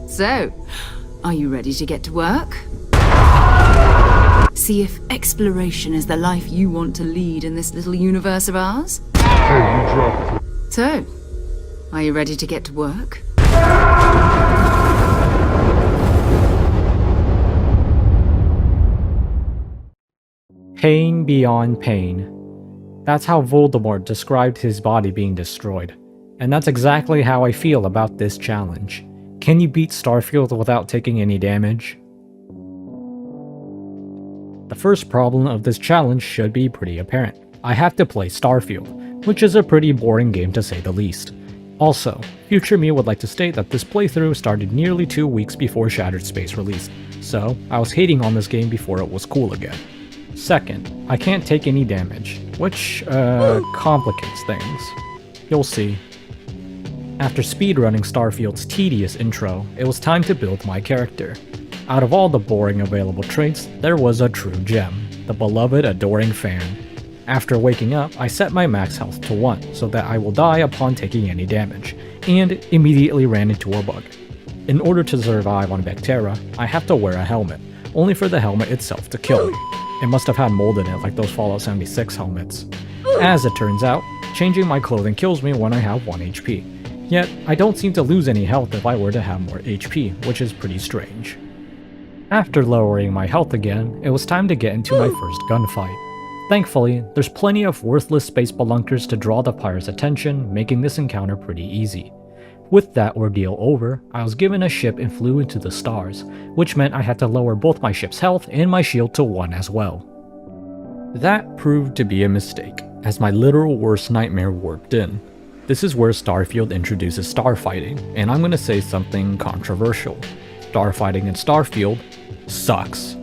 So, are you ready to get to work? See if exploration is the life you want to lead in this little universe of ours? Hey, you dropped it. So, are you ready to get to work? Pain beyond pain. That's how Voldemort described his body being destroyed. And that's exactly how I feel about this challenge. Can you beat Starfield without taking any damage? The first problem of this challenge should be pretty apparent. I have to play Starfield, which is a pretty boring game to say the least. Also, future me would like to state that this playthrough started nearly 2 weeks before Shattered Space released, so I was hating on this game before it was cool again. Second, I can't take any damage, which, complicates things. You'll see. After speedrunning Starfield's tedious intro, it was time to build my character. Out of all the boring available traits, there was a true gem, the beloved adoring fan. After waking up, I set my max health to 1 so that I will die upon taking any damage, and immediately ran into a bug. In order to survive on Vectera, I have to wear a helmet, only for the helmet itself to kill me. It must have had mold in it like those Fallout 76 helmets. As it turns out, changing my clothing kills me when I have 1 HP. Yet, I don't seem to lose any health if I were to have more HP, which is pretty strange. After lowering my health again, it was time to get into my first gunfight. Thankfully, there's plenty of worthless space spelunkers to draw the pirates' attention, making this encounter pretty easy. With that ordeal over, I was given a ship and flew into the stars, which meant I had to lower both my ship's health and my shield to 1 as well. That proved to be a mistake, as my literal worst nightmare warped in. This is where Starfield introduces starfighting, and I'm gonna say something controversial. Starfighting in Starfield sucks.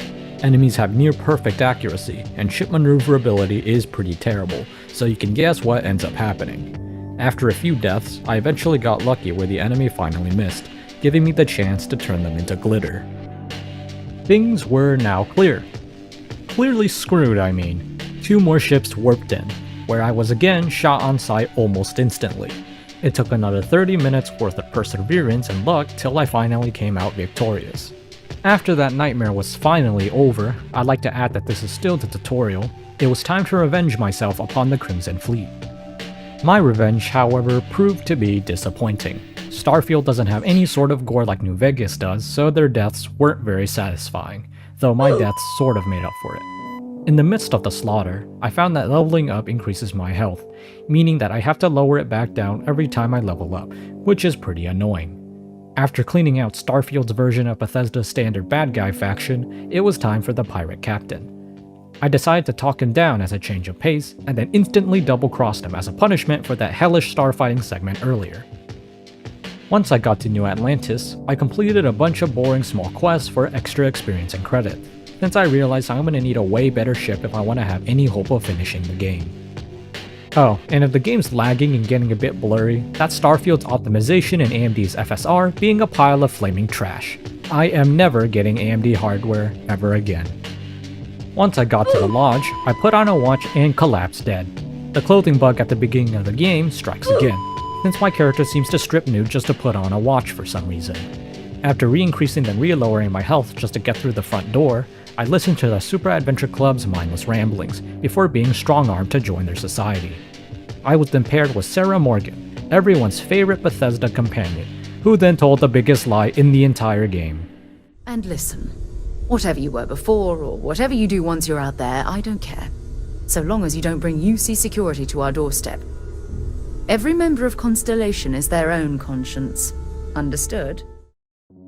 Enemies have near perfect accuracy, and ship maneuverability is pretty terrible, so you can guess what ends up happening. After a few deaths, I eventually got lucky where the enemy finally missed, giving me the chance to turn them into glitter. Things were now clear. Clearly screwed, I mean. 2 more ships warped in, where I was again shot on sight almost instantly. It took another 30 minutes worth of perseverance and luck till I finally came out victorious. After that nightmare was finally over, I'd like to add that this is still the tutorial. It was time to revenge myself upon the Crimson Fleet. My revenge, however, proved to be disappointing. Starfield doesn't have any sort of gore like New Vegas does, so their deaths weren't very satisfying, though my deaths sort of made up for it. In the midst of the slaughter, I found that leveling up increases my health, meaning that I have to lower it back down every time I level up, which is pretty annoying. After cleaning out Starfield's version of Bethesda's standard bad guy faction, it was time for the pirate captain. I decided to talk him down as a change of pace, and then instantly double-crossed him as a punishment for that hellish starfighting segment earlier. Once I got to New Atlantis, I completed a bunch of boring small quests for extra experience and credit, since I realized I'm gonna need a way better ship if I want to have any hope of finishing the game. Oh, and if the game's lagging and getting a bit blurry, that's Starfield's optimization and AMD's FSR being a pile of flaming trash. I am never getting AMD hardware ever again. Once I got to the lodge, I put on a watch and collapsed dead. The clothing bug at the beginning of the game strikes again, since my character seems to strip nude just to put on a watch for some reason. After re-increasing and re-lowering my health just to get through the front door, I listened to the Super Adventure Club's mindless ramblings before being strong-armed to join their society. I was then paired with Sarah Morgan, everyone's favorite Bethesda companion, who then told the biggest lie in the entire game. And listen, whatever you were before, or whatever you do once you're out there, I don't care. So long as you don't bring UC security to our doorstep. Every member of Constellation is their own conscience. Understood?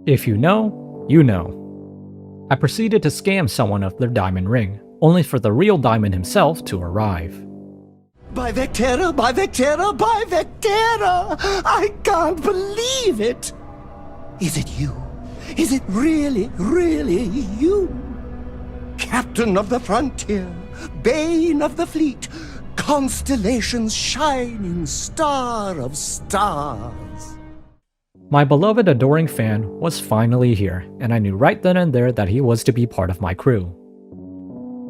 If you know, you know. I proceeded to scam someone of their diamond ring, only for the real diamond himself to arrive. By Vectera, by Vectera, by Vectera! I can't believe it! Is it you? Is it really, really you? Captain of the frontier, bane of the fleet, Constellation's shining star of stars. My beloved adoring fan was finally here, and I knew right then and there that he was to be part of my crew.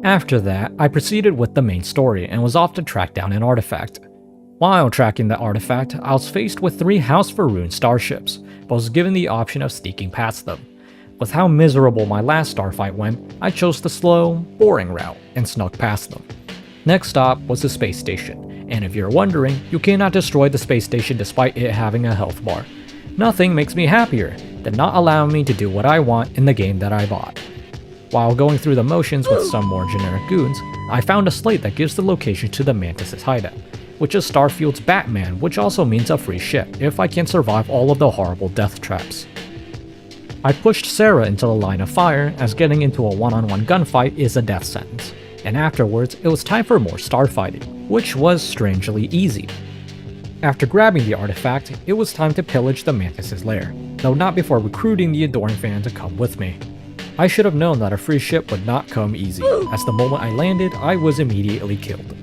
After that, I proceeded with the main story and was off to track down an artifact. While tracking the artifact, I was faced with 3 House Faroon starships, but was given the option of sneaking past them. With how miserable my last starfight went, I chose the slow, boring route and snuck past them. Next stop was the space station, and if you're wondering, you cannot destroy the space station despite it having a health bar. Nothing makes me happier than not allowing me to do what I want in the game that I bought. While going through the motions with some more generic goons, I found a slate that gives the location to the Mantis' hideout, which is Starfield's Batman, which also means a free ship if I can survive all of the horrible death traps. I pushed Sarah into the line of fire, as getting into a one-on-one gunfight is a death sentence, and afterwards it was time for more starfighting, which was strangely easy. After grabbing the artifact, it was time to pillage the Mantis' lair, though not before recruiting the Adoring fan to come with me. I should have known that a free ship would not come easy, as the moment I landed, I was immediately killed.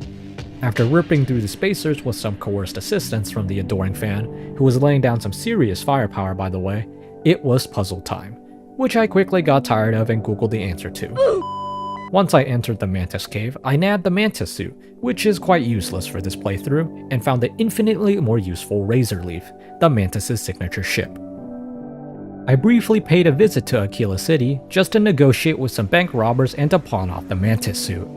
After ripping through the spacers with some coerced assistance from the Adoring fan, who was laying down some serious firepower by the way, it was puzzle time, which I quickly got tired of and googled the answer to. Once I entered the Mantis cave, I nabbed the Mantis suit, which is quite useless for this playthrough, and found the infinitely more useful Razor Leaf, the Mantis' signature ship. I briefly paid a visit to Aquila City just to negotiate with some bank robbers and to pawn off the Mantis suit.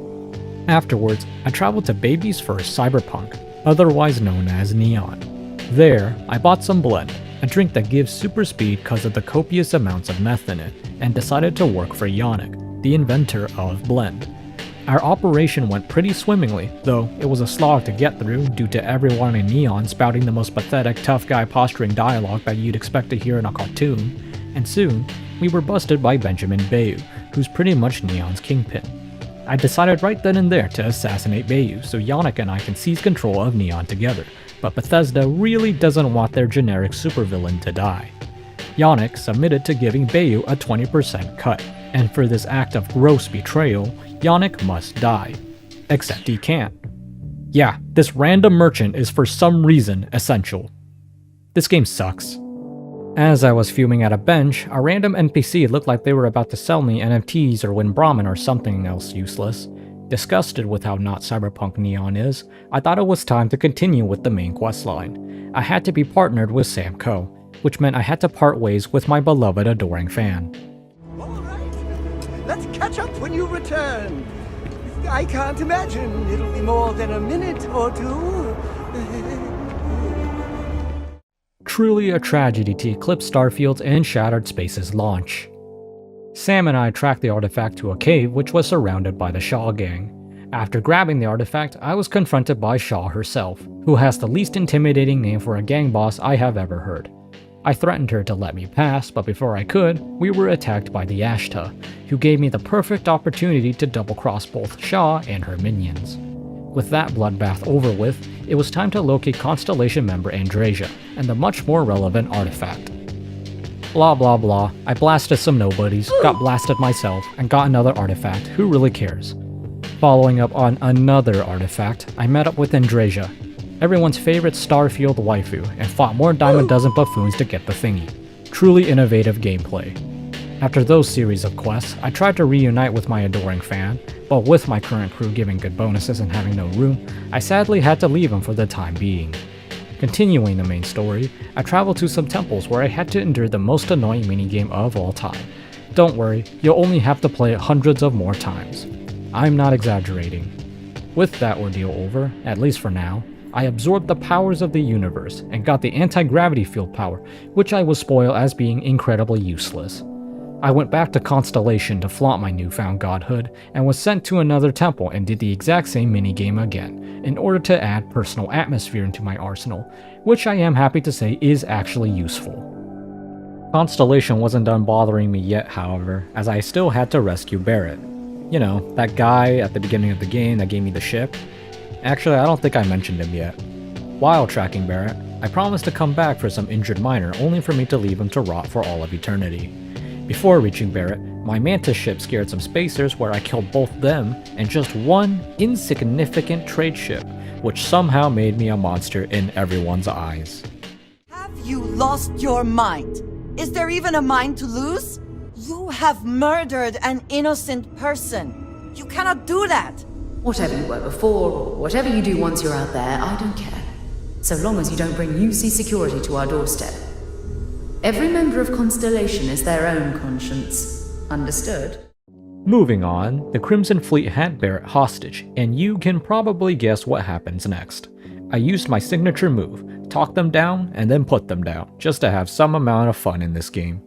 Afterwards, I traveled to Baby's First Cyberpunk, otherwise known as Neon. There, I bought some Blend, a drink that gives super speed because of the copious amounts of meth in it, and decided to work for Yannick, the inventor of Blend. Our operation went pretty swimmingly, though it was a slog to get through due to everyone in Neon spouting the most pathetic tough guy posturing dialogue that you'd expect to hear in a cartoon, and soon, we were busted by Benjamin Bayou, who's pretty much Neon's kingpin. I decided right then and there to assassinate Bayou so Yannick and I can seize control of Neon together, but Bethesda really doesn't want their generic supervillain to die. Yannick submitted to giving Bayou a 20% cut, and for this act of gross betrayal, Yannick must die. Except he can't. Yeah, this random merchant is for some reason essential. This game sucks. As I was fuming at a bench, a random NPC looked like they were about to sell me NFTs or win Brahmin or something else useless. Disgusted with how not cyberpunk Neon is, I thought it was time to continue with the main questline. I had to be partnered with Sam Coe, which meant I had to part ways with my beloved Adoring fan. Alright, let's catch up when you return. I can't imagine it'll be more than a minute or two. Truly a tragedy to eclipse Starfield's and Shattered Space's launch. Sam and I tracked the artifact to a cave which was surrounded by the Shaw gang. After grabbing the artifact, I was confronted by Shaw herself, who has the least intimidating name for a gang boss I have ever heard. I threatened her to let me pass, but before I could, we were attacked by the Ashta, who gave me the perfect opportunity to double-cross both Shaw and her minions. With that bloodbath over with, it was time to locate Constellation member Andrasia and the much more relevant artifact. Blah blah blah, I blasted some nobodies, got blasted myself, and got another artifact, who really cares? Following up on another artifact, I met up with Andrasia, everyone's favorite Starfield waifu, and fought more dime a dozen buffoons to get the thingy. Truly innovative gameplay. After those series of quests, I tried to reunite with my Adoring fan, but with my current crew giving good bonuses and having no room, I sadly had to leave him for the time being. Continuing the main story, I traveled to some temples where I had to endure the most annoying minigame of all time. Don't worry, you'll only have to play it hundreds of more times. I'm not exaggerating. With that ordeal over, at least for now, I absorbed the powers of the universe and got the anti-gravity field power, which I will spoil as being incredibly useless. I went back to Constellation to flaunt my newfound godhood, and was sent to another temple and did the exact same minigame again, in order to add personal atmosphere into my arsenal, which I am happy to say is actually useful. Constellation wasn't done bothering me yet, however, as I still had to rescue Barrett. You know, that guy at the beginning of the game that gave me the ship. Actually, I don't think I mentioned him yet. While tracking Barrett, I promised to come back for some injured miner only for me to leave him to rot for all of eternity. Before reaching Barrett, my Mantis ship scared some spacers where I killed both them and just one insignificant trade ship, which somehow made me a monster in everyone's eyes. Have you lost your mind? Is there even a mind to lose? You have murdered an innocent person. You cannot do that. Whatever you were before, or whatever you do once you're out there, I don't care. so long as you don't bring UC security to our doorstep. Every member of Constellation is their own conscience. Understood? Moving on, the Crimson Fleet had Barrett hostage, and you can probably guess what happens next. I used my signature move, talk them down, and then put them down, just to have some amount of fun in this game.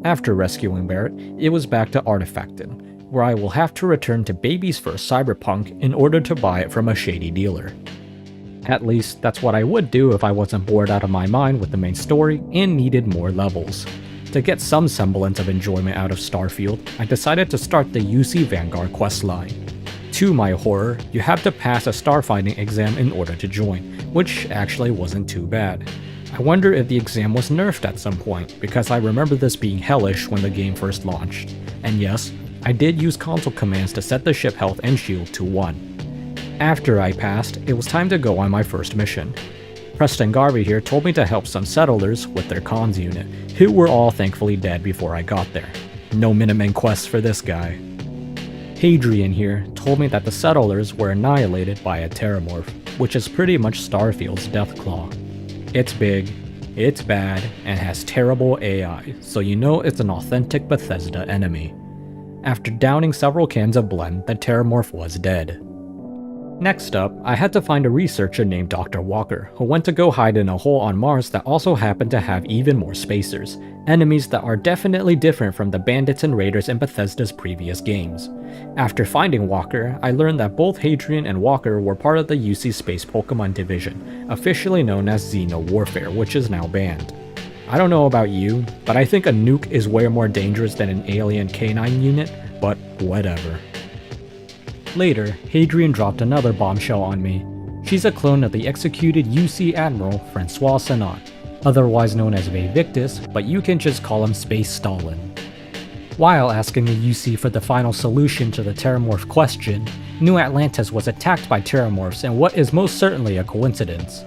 After rescuing Barrett, it was back to artifacting, where I will have to return to Baby's First Cyberpunk in order to buy it from a shady dealer. At least, that's what I would do if I wasn't bored out of my mind with the main story and needed more levels. To get some semblance of enjoyment out of Starfield, I decided to start the UC Vanguard questline. To my horror, you have to pass a starfighting exam in order to join, which actually wasn't too bad. I wonder if the exam was nerfed at some point, because I remember this being hellish when the game first launched. And yes, I did use console commands to set the ship health and shield to 1. After I passed, it was time to go on my first mission. Preston Garvey here told me to help some settlers with their cons unit, who were all thankfully dead before I got there. No Minutemen quests for this guy. Hadrian here told me that the settlers were annihilated by a Terramorph, which is pretty much Starfield's Deathclaw. It's big, it's bad, and has terrible AI, so you know it's an authentic Bethesda enemy. After downing several cans of blend, the Terramorph was dead. Next up, I had to find a researcher named Dr. Walker, who went to go hide in a hole on Mars that also happened to have even more spacers, enemies that are definitely different from the bandits and raiders in Bethesda's previous games. After finding Walker, I learned that both Hadrian and Walker were part of the UC Space Pokemon division, officially known as Xeno Warfare, which is now banned. I don't know about you, but I think a nuke is way more dangerous than an alien canine unit, but whatever. Later, Hadrian dropped another bombshell on me. She's a clone of the executed UC Admiral Francois Senat, otherwise known as Victus, but you can just call him Space Stalin. While asking the UC for the final solution to the Terramorph question, New Atlantis was attacked by Terramorphs in what is most certainly a coincidence.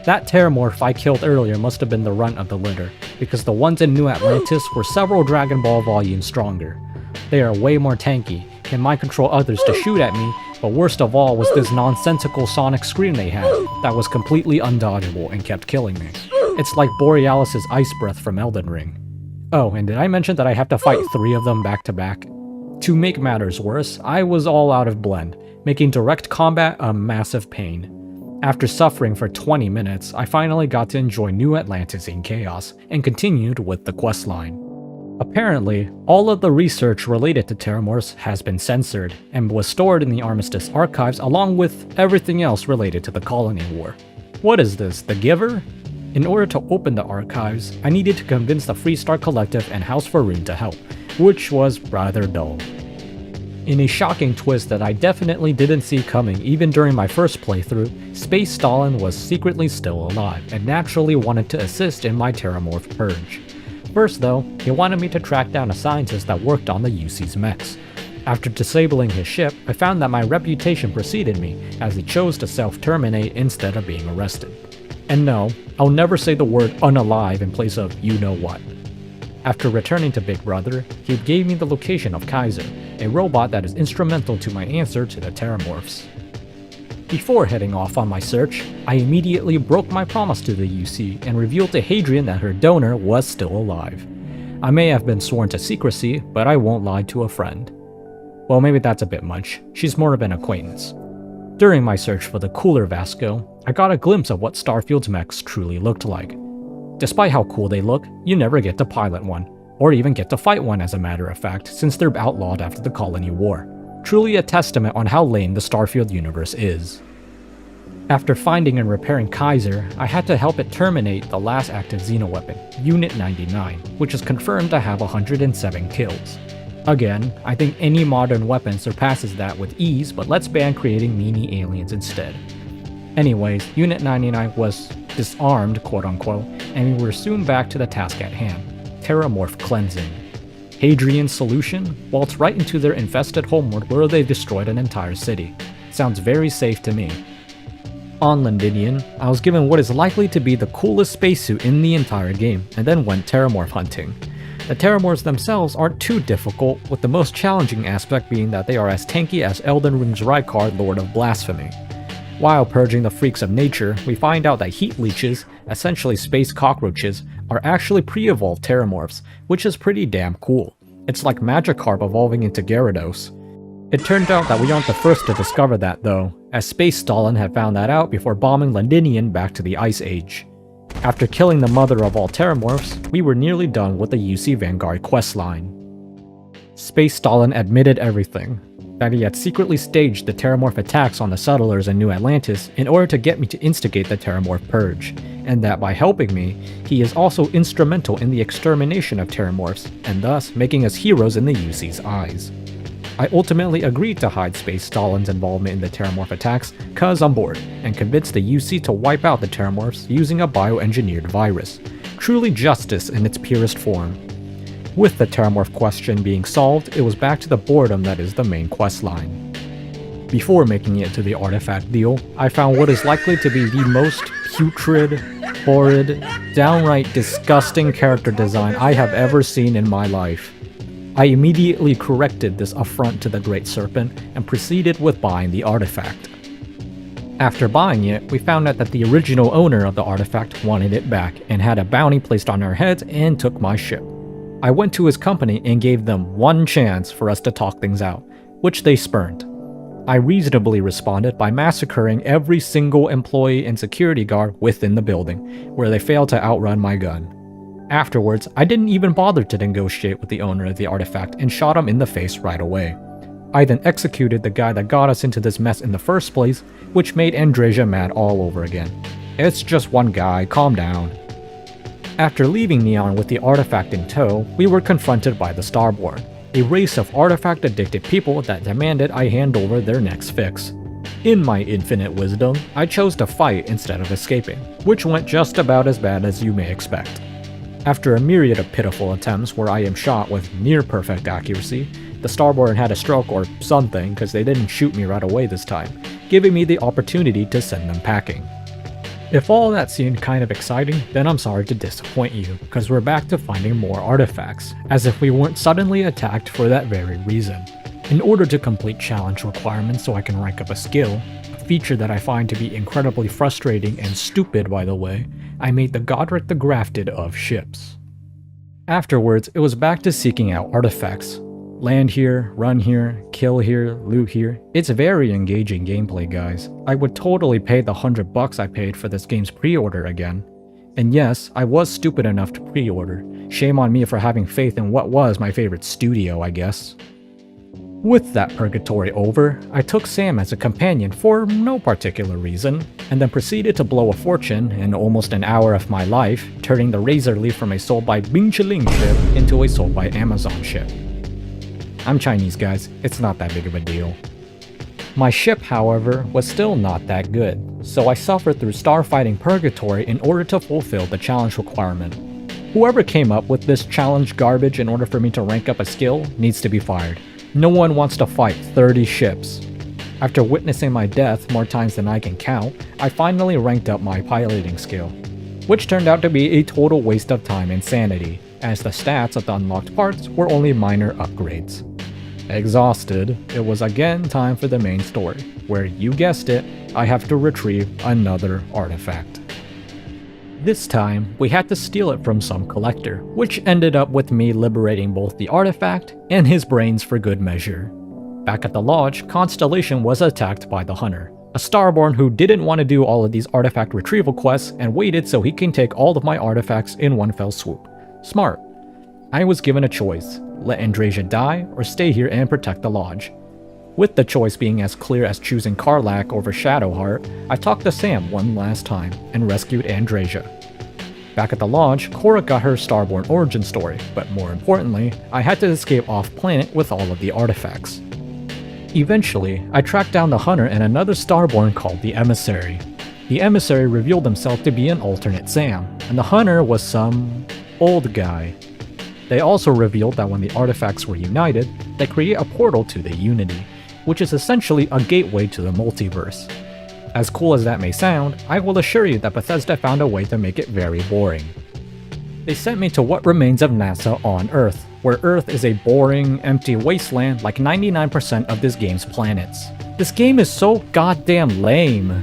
That Terramorph I killed earlier must have been the runt of the litter, because the ones in New Atlantis were several Dragon Ball volumes stronger. They are way more tanky, can mind control others to shoot at me, but worst of all was this nonsensical sonic scream they had that was completely undodgeable and kept killing me. It's like Borealis' ice breath from Elden Ring. Oh, and did I mention that I have to fight 3 of them back to back? To make matters worse, I was all out of blend, making direct combat a massive pain. After suffering for 20 minutes, I finally got to enjoy New Atlantis in chaos, and continued with the questline. Apparently, all of the research related to Terramorphs has been censored, and was stored in the Armistice archives along with everything else related to the Colony War. What is this, the Giver? In order to open the archives, I needed to convince the Freestar Collective and House Faroon to help, which was rather dull. In a shocking twist that I definitely didn't see coming even during my first playthrough, Space Stalin was secretly still alive and naturally wanted to assist in my Terramorph purge. First though, he wanted me to track down a scientist that worked on the UC's mechs. After disabling his ship, I found that my reputation preceded me, as he chose to self-terminate instead of being arrested. And no, I'll never say the word unalive in place of you-know-what. After returning to Big Brother, he gave me the location of Kaiser, a robot that is instrumental to my answer to the Terramorphs. Before heading off on my search, I immediately broke my promise to the UC and revealed to Hadrian that her donor was still alive. I may have been sworn to secrecy, but I won't lie to a friend. Well, maybe that's a bit much. She's more of an acquaintance. During my search for the cooler Vasco, I got a glimpse of what Starfield's mechs truly looked like. Despite how cool they look, you never get to pilot one, or even get to fight one as a matter of fact, since they're outlawed after the Colony War. Truly a testament on how lame the Starfield universe is. After finding and repairing Kaiser, I had to help it terminate the last active Xenoweapon, Unit 99, which is confirmed to have 107 kills. Again, I think any modern weapon surpasses that with ease, but let's ban creating meanie aliens instead. Anyways, Unit 99 was disarmed, quote unquote, and we were soon back to the task at hand, Terramorph cleansing. Hadrian's solution? Waltz right into their infested homeworld where they destroyed an entire city. Sounds very safe to me. On Londinian, I was given what is likely to be the coolest spacesuit in the entire game, and then went Terramorph hunting. The Terramorphs themselves aren't too difficult, with the most challenging aspect being that they are as tanky as Elden Ring's Rykard, Lord of Blasphemy. While purging the freaks of nature, we find out that heat leeches, essentially space cockroaches, are actually pre-evolved terramorphs, which is pretty damn cool. It's like Magikarp evolving into Gyarados. It turned out that we aren't the first to discover that though, as Space Stalin had found that out before bombing Londinian back to the Ice Age. After killing the mother of all terramorphs, we were nearly done with the UC Vanguard questline. Space Stalin admitted everything, that he had secretly staged the Terramorph attacks on the settlers in New Atlantis in order to get me to instigate the Terramorph Purge, and that by helping me, he is also instrumental in the extermination of Terramorphs, and thus making us heroes in the UC's eyes. I ultimately agreed to hide Space Stalin's involvement in the Terramorph attacks cause I'm bored, and convinced the UC to wipe out the Terramorphs using a bioengineered virus. Truly justice in its purest form. With the Terramorph question being solved, it was back to the boredom that is the main questline. Before making it to the artifact deal, I found what is likely to be the most putrid, horrid, downright disgusting character design I have ever seen in my life. I immediately corrected this affront to the Great Serpent and proceeded with buying the artifact. After buying it, we found out that the original owner of the artifact wanted it back and had a bounty placed on our heads and took my ship. I went to his company and gave them one chance for us to talk things out, which they spurned. I reasonably responded by massacring every single employee and security guard within the building, where they failed to outrun my gun. Afterwards, I didn't even bother to negotiate with the owner of the artifact and shot him in the face right away. I then executed the guy that got us into this mess in the first place, which made Andreja mad all over again. It's just one guy, calm down. After leaving Neon with the artifact in tow, we were confronted by the Starborn, a race of artifact-addicted people that demanded I hand over their next fix. In my infinite wisdom, I chose to fight instead of escaping, which went just about as bad as you may expect. After a myriad of pitiful attempts where I am shot with near-perfect accuracy, the Starborn had a stroke or something because they didn't shoot me right away this time, giving me the opportunity to send them packing. If all that seemed kind of exciting, then I'm sorry to disappoint you, because we're back to finding more artifacts, as if we weren't suddenly attacked for that very reason. In order to complete challenge requirements so I can rank up a skill, a feature that I find to be incredibly frustrating and stupid by the way, I made the Godric the Grafted of ships. Afterwards, it was back to seeking out artifacts. Land here, run here, kill here, loot here. It's very engaging gameplay, guys. I would totally pay the $100 I paid for this game's pre-order again. And yes, I was stupid enough to pre-order. Shame on me for having faith in what was my favorite studio, I guess. With that purgatory over, I took Sam as a companion for no particular reason, and then proceeded to blow a fortune in almost an hour of my life, turning the Razor Leaf from a sold by Bing Chiling ship into a sold by Amazon ship. I'm Chinese, guys, it's not that big of a deal. My ship, however, was still not that good, so I suffered through starfighting purgatory in order to fulfill the challenge requirement. Whoever came up with this challenge garbage in order for me to rank up a skill needs to be fired. No one wants to fight 30 ships. After witnessing my death more times than I can count, I finally ranked up my piloting skill, which turned out to be a total waste of time and sanity, as the stats of the unlocked parts were only minor upgrades. Exhausted, it was again time for the main story, where you guessed it, I have to retrieve another artifact. This time, we had to steal it from some collector, which ended up with me liberating both the artifact and his brains for good measure. Back at the lodge, Constellation was attacked by the Hunter, a Starborn who didn't want to do all of these artifact retrieval quests and waited so he can take all of my artifacts in one fell swoop. Smart. I was given a choice. Let Andreja die, or stay here and protect the lodge. With the choice being as clear as choosing Karlach over Shadowheart, I talked to Sam one last time and rescued Andreja. Back at the lodge, Cora got her Starborn origin story, but more importantly, I had to escape off-planet with all of the artifacts. Eventually, I tracked down the Hunter and another Starborn called the Emissary. The Emissary revealed himself to be an alternate Sam, and the Hunter was some old guy. They also revealed that when the artifacts were united, they create a portal to the Unity, which is essentially a gateway to the multiverse. As cool as that may sound, I will assure you that Bethesda found a way to make it very boring. They sent me to what remains of NASA on Earth, where Earth is a boring, empty wasteland like 99% of this game's planets. This game is so goddamn lame.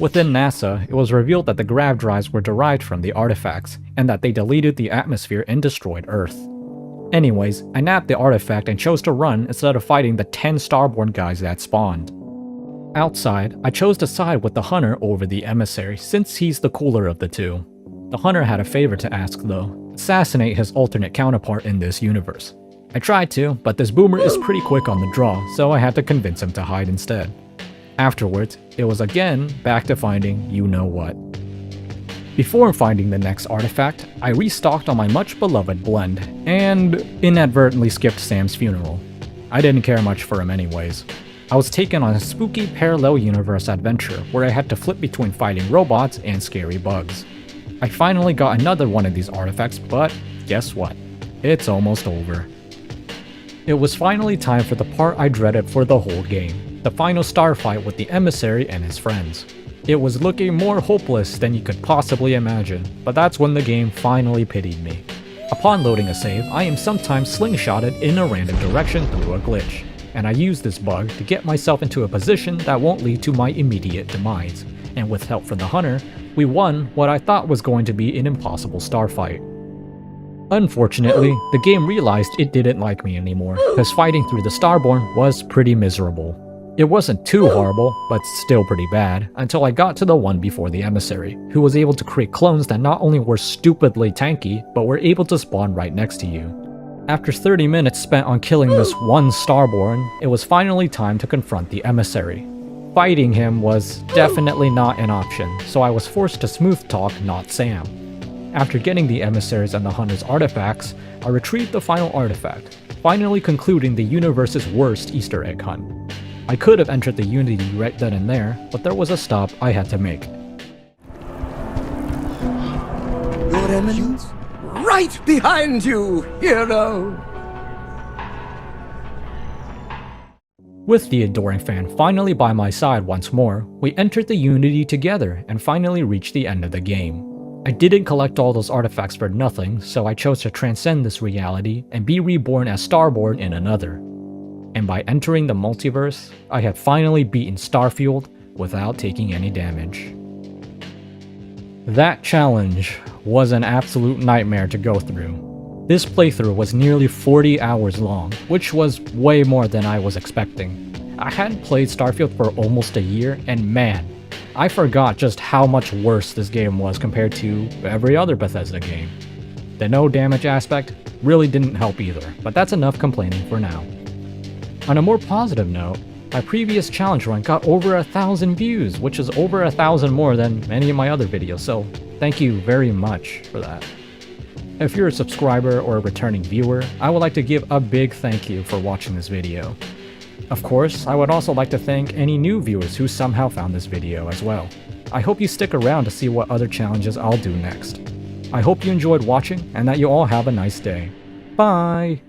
Within NASA, it was revealed that the grav drives were derived from the artifacts, and that they deleted the atmosphere and destroyed Earth. Anyways, I nabbed the artifact and chose to run instead of fighting the 10 Starborn guys that spawned. Outside, I chose to side with the Hunter over the Emissary since he's the cooler of the two. The Hunter had a favor to ask though: assassinate his alternate counterpart in this universe. I tried to, but this boomer is pretty quick on the draw, so I had to convince him to hide instead. Afterwards, it was again back to finding you-know-what. Before finding the next artifact, I restocked on my much beloved blend, and inadvertently skipped Sam's funeral. I didn't care much for him anyways. I was taken on a spooky parallel universe adventure where I had to flip between fighting robots and scary bugs. I finally got another one of these artifacts, but guess what? It's almost over. It was finally time for the part I dreaded for the whole game, the final star fight with the Emissary and his friends. It was looking more hopeless than you could possibly imagine, but that's when the game finally pitied me. Upon loading a save, I am sometimes slingshotted in a random direction through a glitch, and I use this bug to get myself into a position that won't lead to my immediate demise, and with help from the Hunter, we won what I thought was going to be an impossible star fight. Unfortunately, the game realized it didn't like me anymore, because fighting through the Starborn was pretty miserable. It wasn't too horrible, but still pretty bad, until I got to the one before the Emissary, who was able to create clones that not only were stupidly tanky, but were able to spawn right next to you. After 30 minutes spent on killing this one Starborn, it was finally time to confront the Emissary. Fighting him was definitely not an option, so I was forced to smooth talk not Sam. After getting the Emissaries and the Hunter's artifacts, I retrieved the final artifact, finally concluding the universe's worst Easter egg hunt. I could have entered the Unity right then and there, but there was a stop I had to make. Your Eminence? Right behind you, hero! With the adoring fan finally by my side once more, we entered the Unity together and finally reached the end of the game. I didn't collect all those artifacts for nothing, so I chose to transcend this reality and be reborn as Starborn in another. And by entering the multiverse, I had finally beaten Starfield without taking any damage. That challenge was an absolute nightmare to go through. This playthrough was nearly 40 hours long, which was way more than I was expecting. I hadn't played Starfield for almost a year, and man, I forgot just how much worse this game was compared to every other Bethesda game. The no damage aspect really didn't help either, but that's enough complaining for now. On a more positive note, my previous challenge run got over 1,000 views, which is over 1,000 more than many of my other videos, so thank you very much for that. If you're a subscriber or a returning viewer, I would like to give a big thank you for watching this video. Of course, I would also like to thank any new viewers who somehow found this video as well. I hope you stick around to see what other challenges I'll do next. I hope you enjoyed watching and that you all have a nice day. Bye!